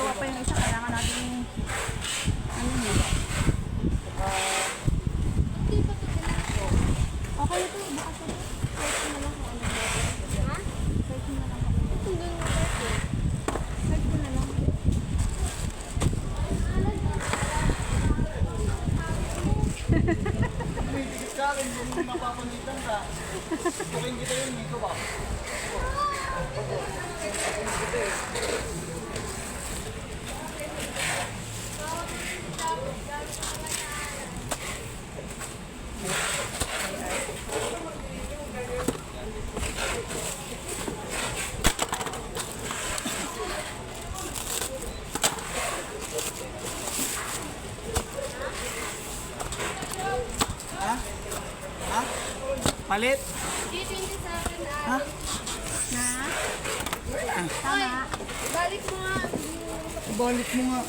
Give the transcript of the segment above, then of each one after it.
magawa pa yung isa, kailangan natin ano niya. Okay ito, baka ito. Search mo na lang kung ano. Ha? Search mo na lang kung ano. Search mo na lang. May tigit ka akin, kung mapapamitan ka. Tukin kita yun, dito ba? Ha? Ha? Palit? Ha? Na? Tama. Balik mo nga. Balik mo nga.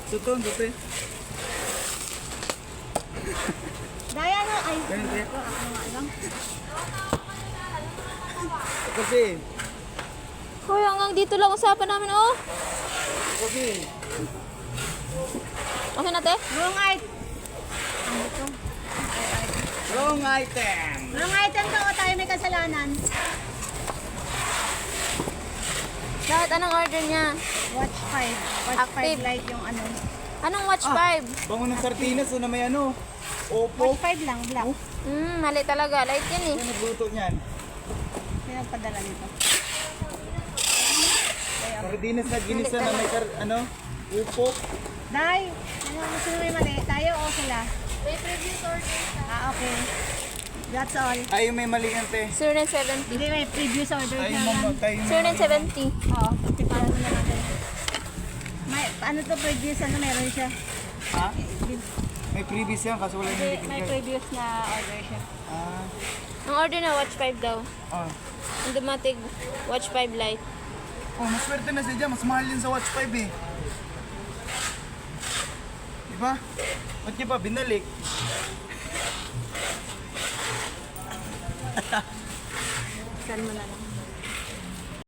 Tutong, tutong. Daya no? Ay, Ganun kaya? ako nga lang. Kasi, Hoy, hanggang dito lang usapan namin, oh. kasi. Okay na, te? Wrong item. Wrong item. Wrong item to, o tayo may kasalanan. Bakit anong order niya? Watch 5. Watch Active. 5 light yung ano. Anong watch 5? Bango ng sardinas na may ano. Opo. Watch 5 lang, black. Mali talaga. Light yan, eh. Ano nagluto niyan? Pinagpadala nito. Sardinas na ginisa na may ano? Upo. Day, ano gusto nyo may mali? Tayo o sila? May previous order siya. Okay. That's all. Ay, may mali yan, te. 070. Hindi may previous order Ay, siya mama, lang. tayo. 070. Oo, tipahan mo na natin. May, ano to previous, ano meron siya? Ha? May previous yan, kaso wala yung May previous na order siya. Ah. Ang order na watch 5 daw. Oh. Ang dumating watch 5 light. Oh, maswerte na siya dyan. Mas mahal yun sa Watch 5 eh. Diba? Ba't niya pa binalik? Saan mo na lang.